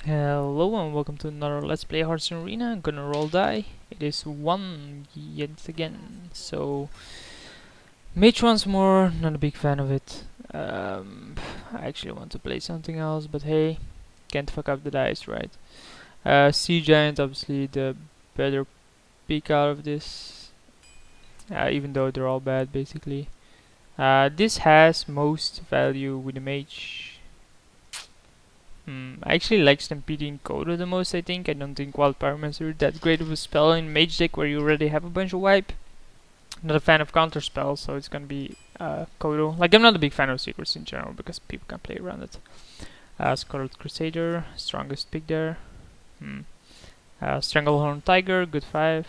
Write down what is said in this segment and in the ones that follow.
Hello and welcome to another Let's Play Hearthstone Arena. I'm gonna roll die. It is 1 yet again. So, Mage once more, not a big fan of it. I actually want to play something else, but hey, can't fuck up the dice, right? Sea Giant, obviously the better pick out of this. Even though they're all bad, basically. This has most value with the Mage. I actually like Stampeding Kodo the most, I think. I don't think Wild Pyromancer is that great of a spell in Mage deck where you already have a bunch of wipe. Not a fan of counter spells, so it's gonna be Kodo. Like, I'm not a big fan of secrets in general because people can play around it. Scarlet Crusader, strongest pick there. Stranglehorn Tiger, good 5.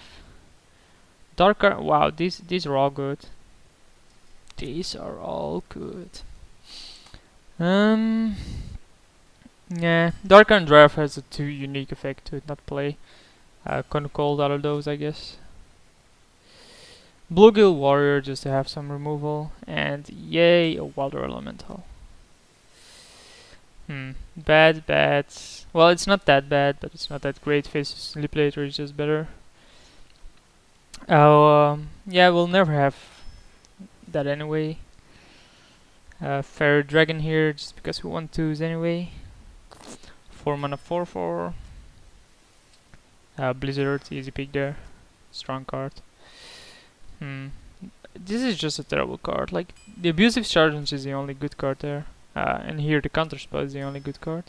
Darker, wow, these are all good. These are all good. Yeah, Darker and Draft has a 2 unique effect to it not play. Kinda cold out of those, I guess. Bluegill Warrior just to have some removal, and yay, a Wilder Elemental. Bad. Well, it's not that bad, but it's not that great. Faceless Manipulator is just better. Yeah, we'll never have that anyway. Fairy Dragon here, just because we want 2s anyway. 4 mana 4/4. Blizzard, easy pick there. Strong card. This is just a terrible card. Like, the Abusive Sergeant is the only good card there. And here the Counter Spell is the only good card.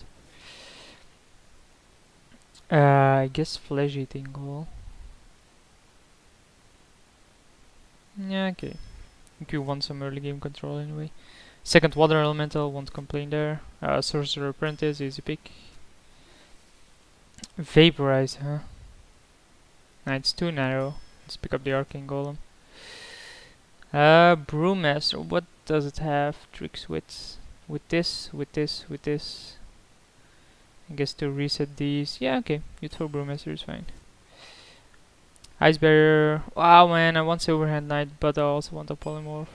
I guess Flesh Eating Goal. Yeah, okay. I think you want some early game control anyway. Second Water Elemental, won't complain there. Sorcerer Apprentice, easy pick. Vaporize, huh? Nah, it's too narrow. Let's pick up the Arcane Golem. Brewmaster, what does it have? Tricks with this. I guess to reset these. Yeah, okay. You throw Brewmaster is fine. Ice Barrier. Wow, man, I want Silverhand Knight, but I also want a Polymorph.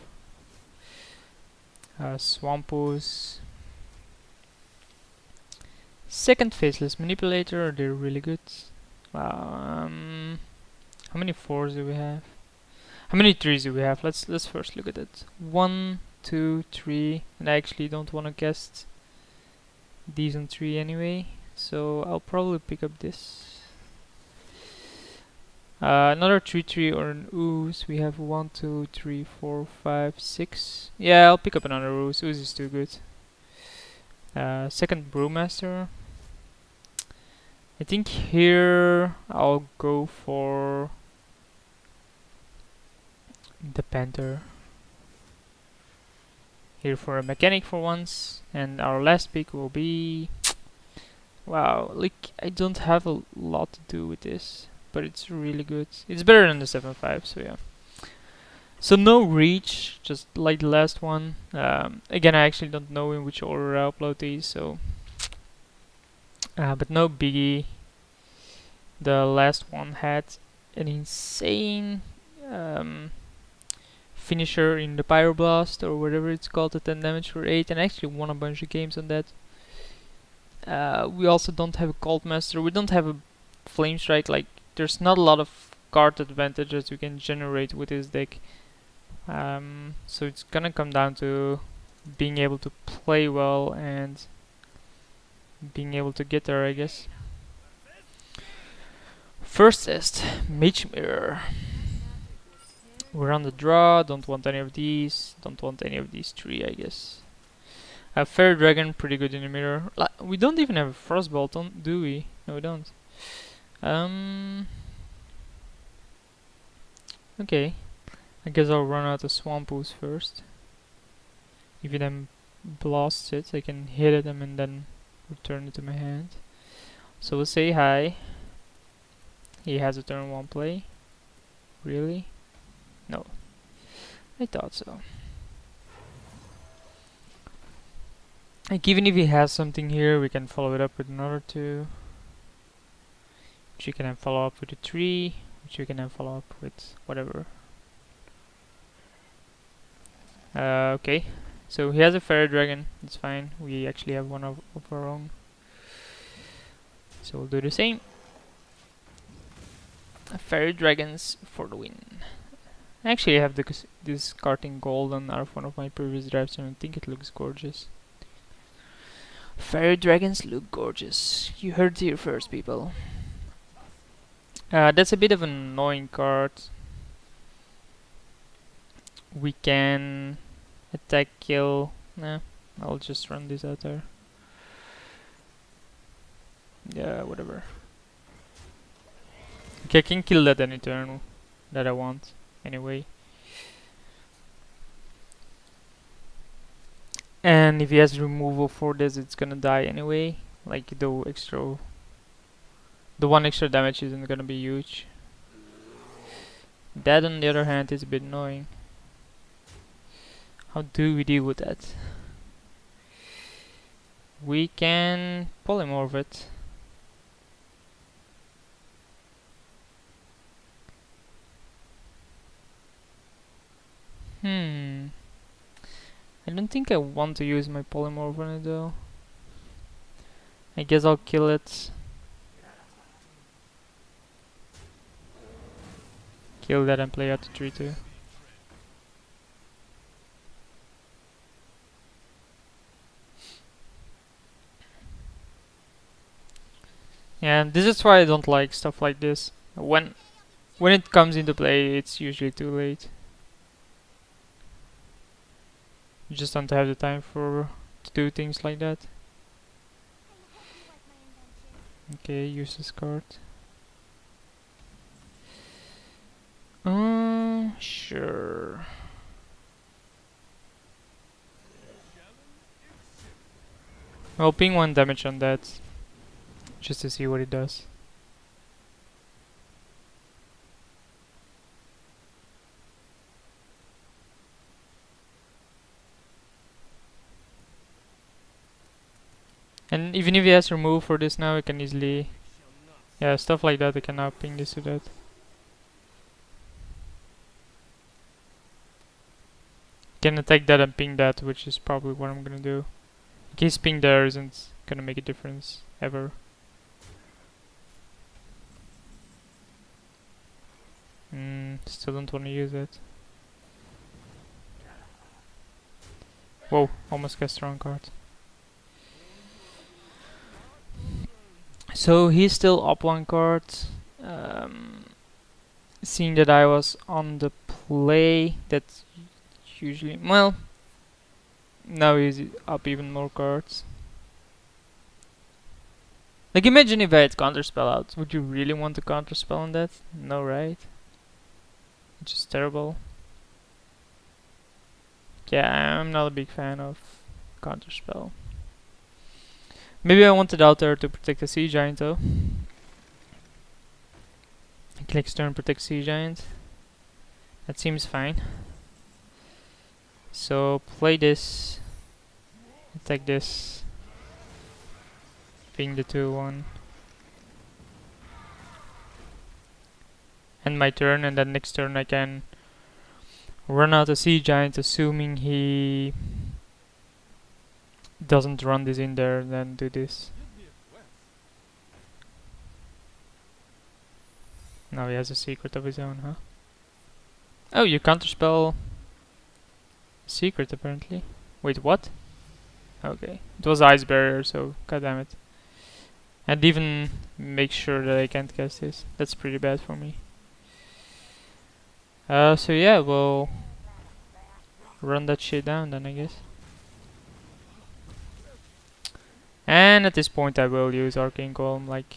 Swampus. Second Faceless Manipulator, they're really good. Wow. How many 4s do we have? How many 3s do we have? Let's first look at it. 1, 2, 3, and I actually don't want to cast these on 3 anyway, so I'll probably pick up this. Another 3/3 or an ooze. We have 1, 2, 3, 4, 5, 6. Yeah, I'll pick up another ooze. Ooze is too good. Second Brewmaster. I think here I'll go for the Panther. Here for a mechanic for once, and our last pick will be. Wow, like, I don't have a lot to do with this, but it's really good. It's better than the 7/5, so yeah. So no reach, just like the last one. Again, I actually don't know in which order I upload these, so. But no biggie. The last one had an insane finisher in the Pyroblast or whatever it's called at 10 damage for 8, and I actually won a bunch of games on that. We also don't have a Cold Master. We don't have a Flame Strike. Like, there's not a lot of card advantages you can generate with this deck. So it's gonna come down to being able to play well and being able to get there, I guess. First test, Mage Mirror. We're on the draw, don't want any of these, don't want any of these 3, I guess. Fairy Dragon, pretty good in the mirror. We don't even have a Frostbolt, do we? No, we don't. Okay. I guess I'll run out of Swampus first. If it then blasts it, I can hit them and then return it to my hand. So we'll say hi. He has a turn 1 play. Really? No. I thought so. Like, even if he has something here, we can follow it up with another 2. Which you can then follow up with a 3. Which you can then follow up with whatever. Okay. So he has a Fairy Dragon. It's fine. We actually have one of our own. So we'll do the same. Fairy Dragons for the win. Actually, I have this card in gold on one of my previous drafts, and I think it looks gorgeous. Fairy Dragons look gorgeous. You heard it here first, people. That's a bit of an annoying card. We can attack, kill. Nah, I'll just run this out there. Yeah, whatever. Okay, I can kill that any turn that I want, anyway. And if he has removal for this, it's gonna die anyway. Like the one extra damage isn't gonna be huge. That, on the other hand, is a bit annoying. How do we deal with that? We can polymorph it. I don't think I want to use my polymorph on it though. I guess I'll kill it. Kill that and play out the 3-2. And this is why I don't like stuff like this. When it comes into play, it's usually too late. You just don't have the time to do things like that. Okay, use this card. Sure. I'll ping 1 damage on that, just to see what it does. And even if he has remove for this now, I can easily... Yeah, stuff like that, I can now ping this to that. Can attack that and ping that, which is probably what I'm gonna do. In case ping there isn't gonna make a difference, ever. Still don't wanna use it. Whoa, almost cast the wrong card. So he's still up 1 card. Seeing that I was on the play, that's usually... Well, now he's up even more cards. Like, imagine if I had counterspell out. Would you really want to counterspell on that? No, right? It's just terrible. Yeah, I'm not a big fan of counterspell. Maybe I want it out there to protect the Sea Giant though. Click turn, protect Sea Giant. That seems fine. So play this. Attack this. Ping the 2-1. End my turn, and then next turn I can run out a Sea Giant, assuming he doesn't run this in there, then do this. Now he has a secret of his own, huh? Oh, you counterspell secret apparently. Wait, what? Okay, it was Ice Barrier, so goddammit. And even make sure that I can't cast this. That's pretty bad for me. So yeah, we'll run that shit down then, I guess. And at this point I will use Arcane Golem, like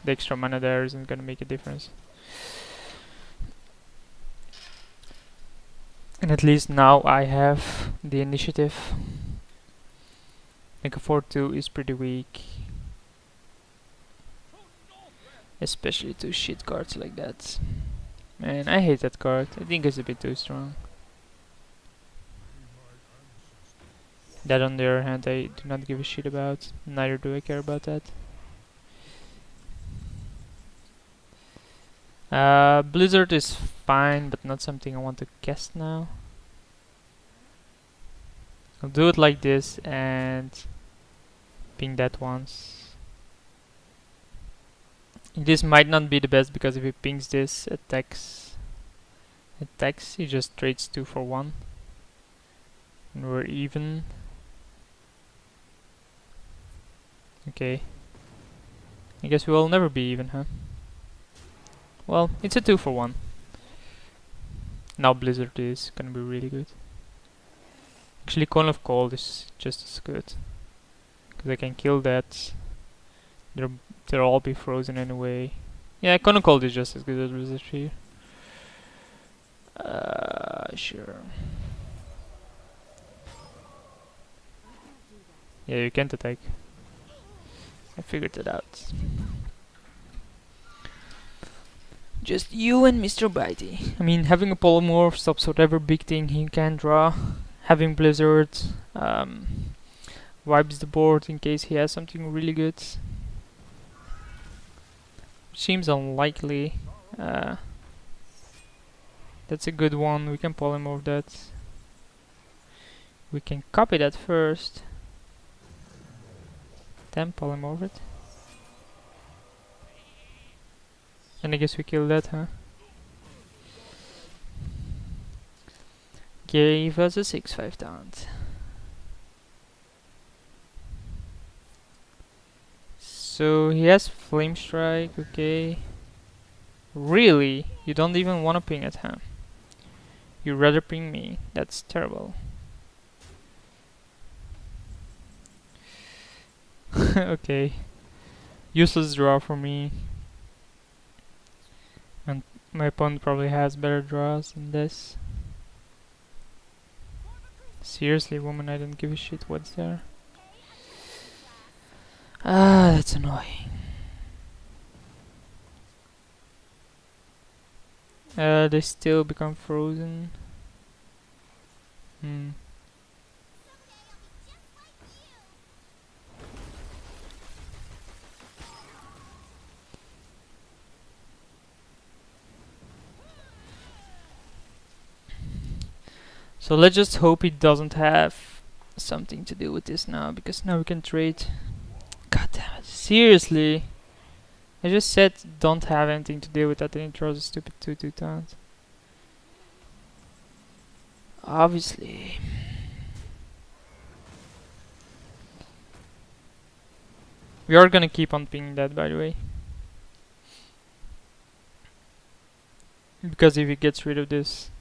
the extra mana there isn't gonna make a difference. And at least now I have the initiative. Like a 4-2 is pretty weak. Especially to shit cards like that. Man, I hate that card. I think it's a bit too strong. That, on the other hand, I do not give a shit about. Neither do I care about that. Blizzard is fine, but not something I want to cast now. I'll do it like this and ping that once. This might not be the best because if he pings this, attacks, he just trades 2 for 1. And we're even. Okay. I guess we will never be even, huh? Well, it's a 2 for 1. Now Blizzard is gonna be really good. Actually, Cone of Cold is just as good. Because I can kill that. They'll all be frozen anyway. Yeah, Cone of Cold is just as good as Blizzard here. Sure. Yeah, you can't attack. I figured it out. Just you and Mr. Bitey. I mean, having a polymorph stops whatever big thing he can draw. Having Blizzard wipes the board in case he has something really good. Seems unlikely. That's a good one. We can polymorph that. We can copy that first. Then polymorph it. And I guess we kill that, huh? Gave us a 6/5 taunt. So he has Flame Strike, okay. Really? You don't even want to ping at him. You'd rather ping me. That's terrible. Okay. Useless draw for me. And my opponent probably has better draws than this. Seriously, woman, I don't give a shit what's there. Ah, that's annoying. They still become frozen. So let's just hope he doesn't have something to do with this now, because now we can trade. God damn it, seriously? I just said don't have anything to do with that and he throws a stupid 2/2 taunt. Obviously. We are gonna keep on pinging that, by the way. Because if he gets rid of this,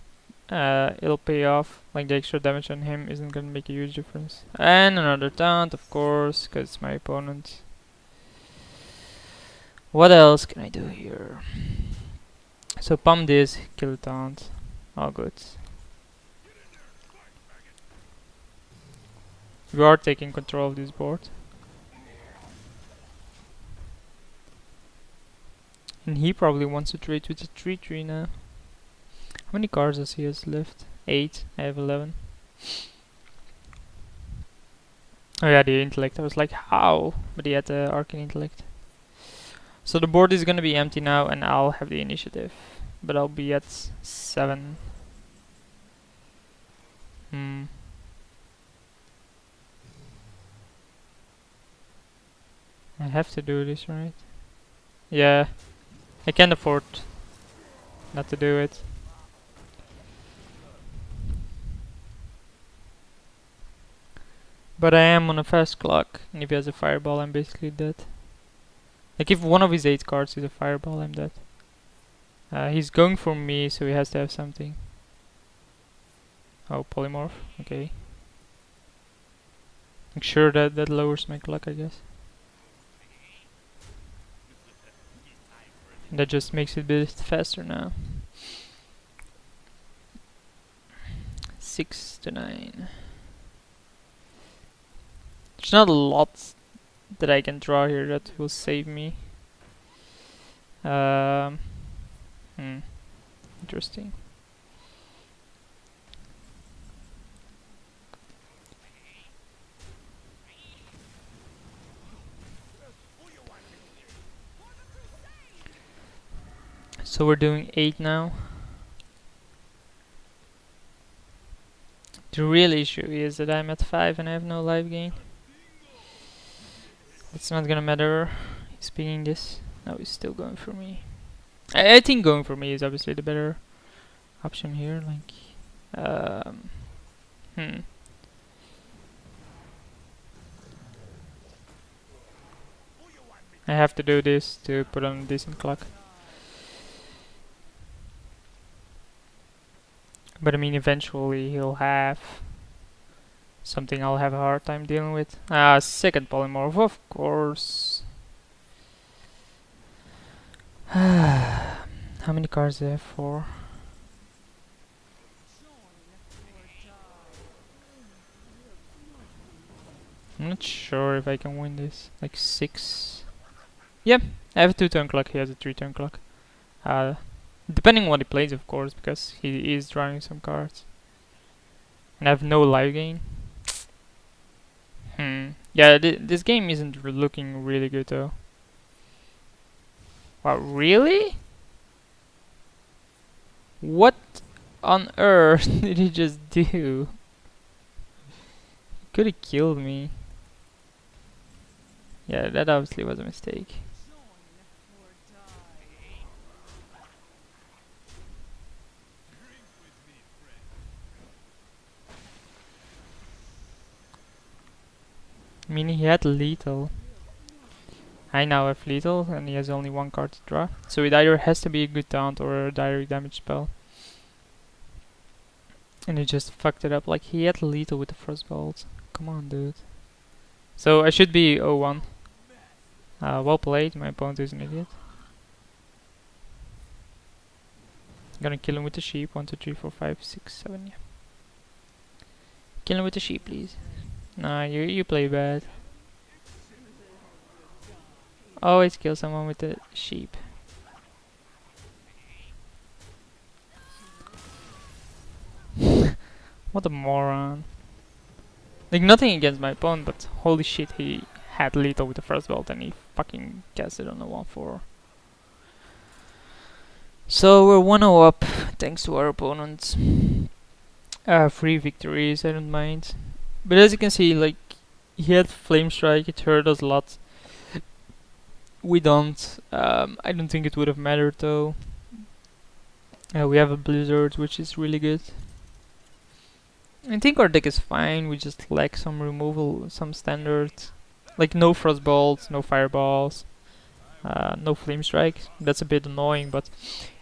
it'll pay off. Like, the extra damage on him isn't gonna make a huge difference. And another taunt, of course, because it's my opponent. What else can I do here? So pump this, kill the taunt. All good. We are taking control of this board. And he probably wants to trade with the 3/3 now. How many cards does he has left? 8. I have 11. Oh yeah, the intellect. I was like, how? But he had the arcane intellect. So the board is gonna be empty now and I'll have the initiative. But I'll be at 7. I have to do this, right? Yeah. I can't afford not to do it. But I am on a fast clock, and if he has a fireball, I'm basically dead. Like, if one of his 8 cards is a fireball, I'm dead. He's going for me, so he has to have something. Oh, polymorph. Okay. I'm sure that lowers my clock, I guess. And that just makes it a bit faster now. 6 to 9. There's not a lot that I can draw here that will save me. Interesting. So we're doing 8 now. The real issue is that I'm at 5 and I have no life gain. It's not gonna matter. He's pinging this. Now he's still going for me. I think going for me is obviously the better option here. Like, hmm. I have to do this to put on a decent clock. But I mean, eventually he'll have something I'll have a hard time dealing with. Second polymorph, of course. How many cards do I have? 4. I'm not sure if I can win this. Like 6. Yep, I have a 2-turn clock. He has a 3-turn clock. Depending on what he plays, of course, because he is drawing some cards. And I have no life gain. Yeah, this game isn't looking really good though. Wow, really? What on earth did he just do? He could have killed me. Yeah, that obviously was a mistake. I mean, he had lethal. I now have lethal, and he has only 1 card to draw. So it either has to be a good taunt or a direct damage spell. And he just fucked it up. Like, he had lethal with the frostbolt. Come on, dude. So I should be 0-1. Well played, my opponent is an idiot. Gonna kill him with the sheep. 1, 2, 3, 4, 5, 6, 7, yeah. Kill him with the sheep, please. Nah, you play bad. Always kill someone with the sheep. What a moron. Like, nothing against my opponent, but holy shit, he had lethal with the first belt and he fucking cast it on the 1-4. So we're 1-0 up, thanks to our opponent. 3 victories, I don't mind. But as you can see, like, he had Flame Strike, it hurt us a lot. We don't. I don't think it would have mattered though. We have a Blizzard, which is really good. I think our deck is fine, we just lack some removal, some standard. Like no Frostbolts, no Fireballs, no Flame Strike. That's a bit annoying, but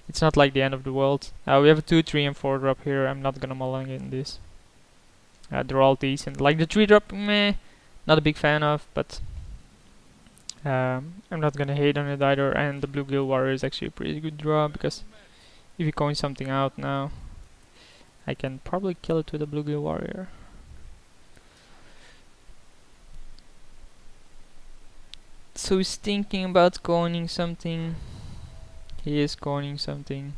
it's not like the end of the world. We have a 2, 3 and 4 drop here, I'm not gonna mulligan in this. They're all decent. Like the 3 drop, meh, not a big fan of, but I'm not gonna hate on it either. And the Blue Gill Warrior is actually a pretty good draw, because if you coin something out now, I can probably kill it with a Blue Gill Warrior. So he's thinking about coining something. He is coining something.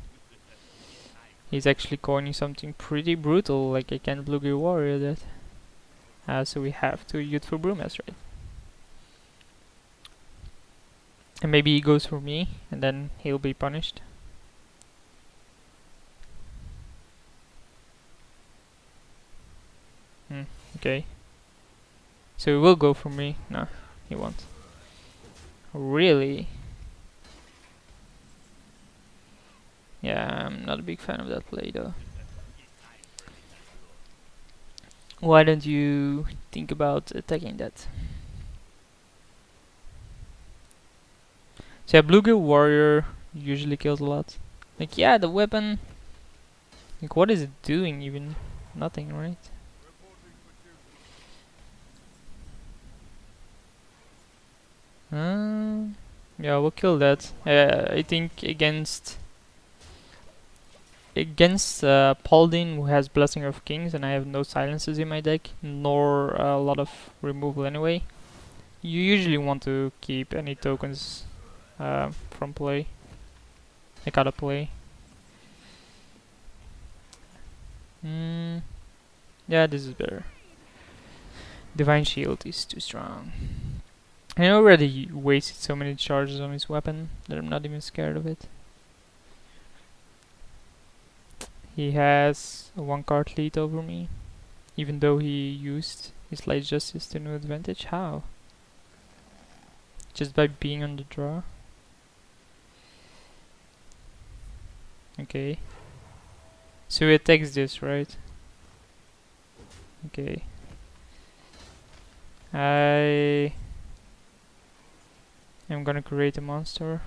He's actually coining something pretty brutal, like I can't Blue Gill Warrior that. So we have to Youthful Brewmaster, right? And maybe he goes for me, and then he'll be punished. Okay. So he will go for me. No, he won't. Really? Yeah, I'm not a big fan of that play though. Why don't you think about attacking that? So yeah, Blue Gill Warrior usually kills a lot. Like, yeah, the weapon. Like, what is it doing even? Nothing, right? Yeah, we'll kill that. I think against Paladin, who has Blessing of Kings, and I have no silences in my deck, nor a lot of removal anyway. You usually want to keep any tokens from play, like out of play. Yeah, this is better. Divine Shield is too strong. I already wasted so many charges on his weapon that I'm not even scared of it. He has a 1 card lead over me, even though he used his Light Justice to no advantage. How? Just by being on the draw? Okay. So he attacks this, right? Okay. I am gonna create a monster.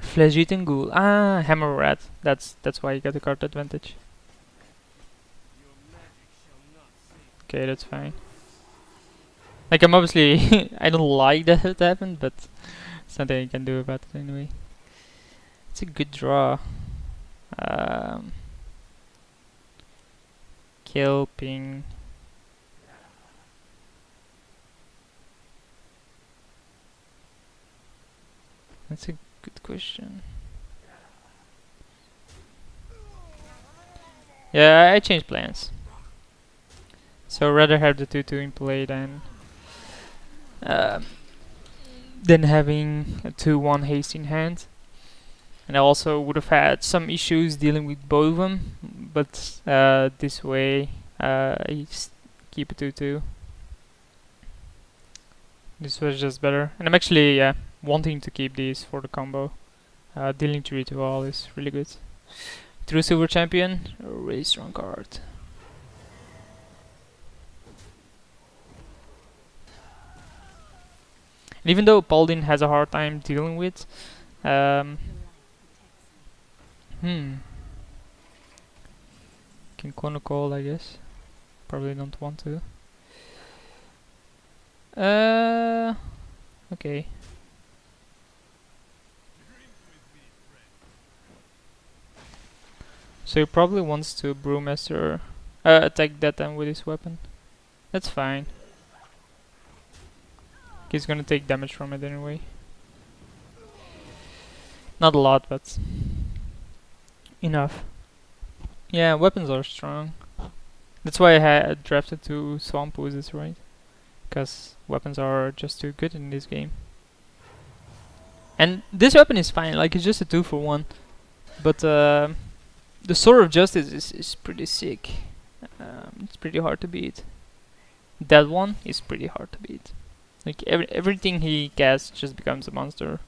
Flesh-eating ghoul. Ah, hammer rat. That's why you got the card advantage. Okay, that's fine. Like I'm obviously I don't like that it happened, but there's nothing I can do about it anyway. It's a good draw. Um, Kill ping. That's a good question. Yeah, I changed plans. So rather have the 2/2 in play um, than having a 2/1 haste in hand. And I also would have had some issues dealing with both of them, but this way I keep it 2/2. This was just better, and I'm actually wanting to keep these for the combo. Dealing 3 to all is really good. True Silver Champion, a really strong card. And even though Paladin has a hard time dealing with, can Call, I guess. Probably don't want to. Okay. So he probably wants to Brewmaster attack that time with his weapon. That's fine. He's gonna take damage from it anyway. Not a lot, but enough. Yeah, weapons are strong. That's why I had drafted 2 Swamp Oozes, right? Because weapons are just too good in this game. And this weapon is fine, like it's just a 2-for-1. But the Sword of Justice is pretty sick. It's pretty hard to beat. That one is pretty hard to beat. Like everything he casts just becomes a monster.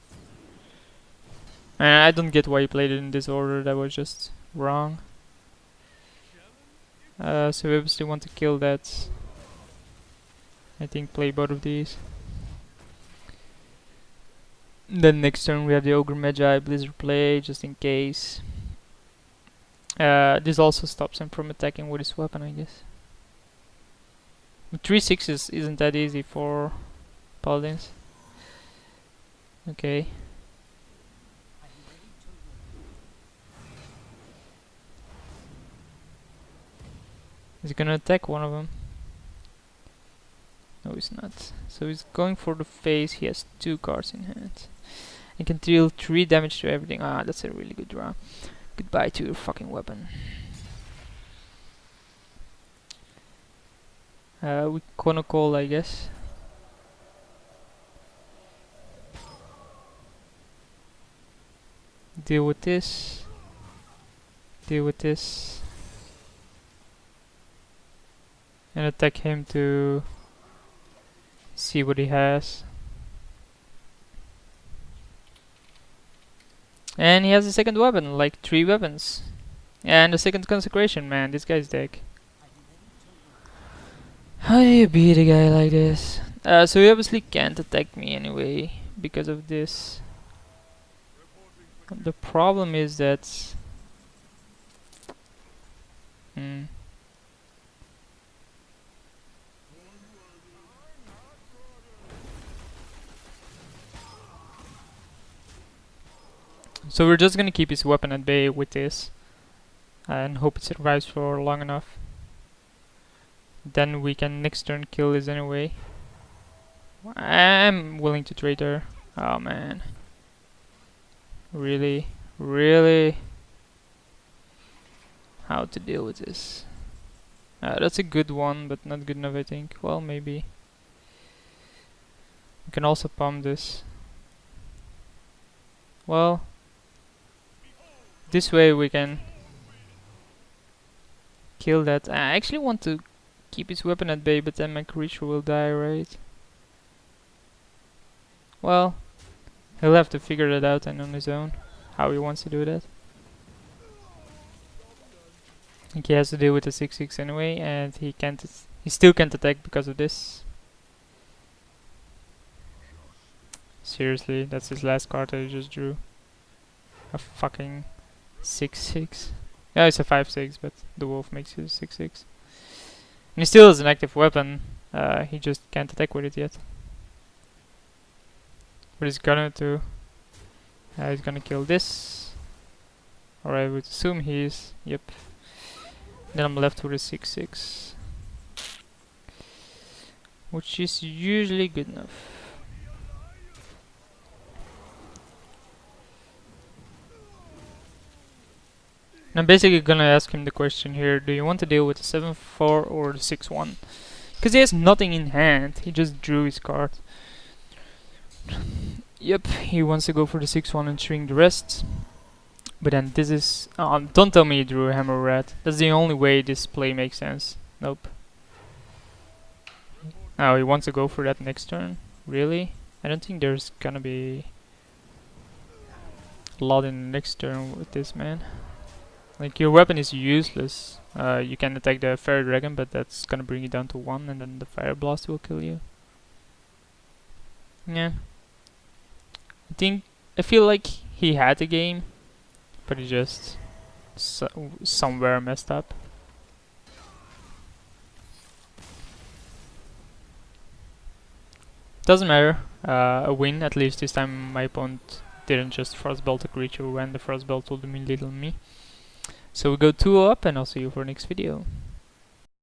And I don't get why he played it in this order, that was just wrong. So we obviously want to kill that. I think play both of these. Then next turn we have the Ogre Magi Blizzard play, just in case. This also stops him from attacking with his weapon, I guess. But 3/6 isn't that easy for Paladins. Okay. Is he gonna attack one of them? No, he's not. So he's going for the face. He has 2 cards in hand. He can deal 3 damage to everything. Ah, that's a really good draw. Goodbye to your fucking weapon. We Call, I guess. Deal with this. Deal with this. And attack him to see what he has. And he has a second weapon, like 3 weapons. And a second consecration, man, this guy's deck. How do you beat a guy like this? So he obviously can't attack me anyway, because of this. The problem is that... So we're just gonna keep his weapon at bay with this. And hope it survives for long enough. Then we can next turn kill this anyway. I'm willing to trade her. Oh man. Really? Really? How to deal with this? That's a good one, but not good enough I think. Well, maybe. We can also palm this. Well, this way we can kill that. I actually want to keep his weapon at bay, but then my creature will die, right? Well, he'll have to figure that out and on his own, how he wants to do that. I think he has to deal with the 6/6 anyway, and he can't. He still can't attack because of this. Seriously, that's his last card that he just drew. A fucking 6/6. Yeah, it's a 5/6, but the wolf makes it a 6/6. And he still has an active weapon. He just can't attack with it yet. But he's gonna do. He's gonna kill this. Or I would assume he is. Yep. Then I'm left with a 6/6. Which is usually good enough. I'm basically gonna ask him the question here, do you want to deal with the 7/4 or the 6/1? Because he has nothing in hand, he just drew his card. Yep, he wants to go for the 6/1 and shrink the rest. But then this is... don't tell me he drew a hammer rat. That's the only way this play makes sense. Nope. Now he wants to go for that next turn. Really? I don't think there's gonna be a lot in the next turn with this, man. Like, your weapon is useless. You can attack the fairy dragon, but that's gonna bring you down to 1, and then the fire blast will kill you. Yeah. I feel like he had the game, but he just somewhere messed up. Doesn't matter. A win, at least this time my opponent didn't just frostbolt a creature when the frostbolt would be little me. So we go 2 up, and I'll see you for next video.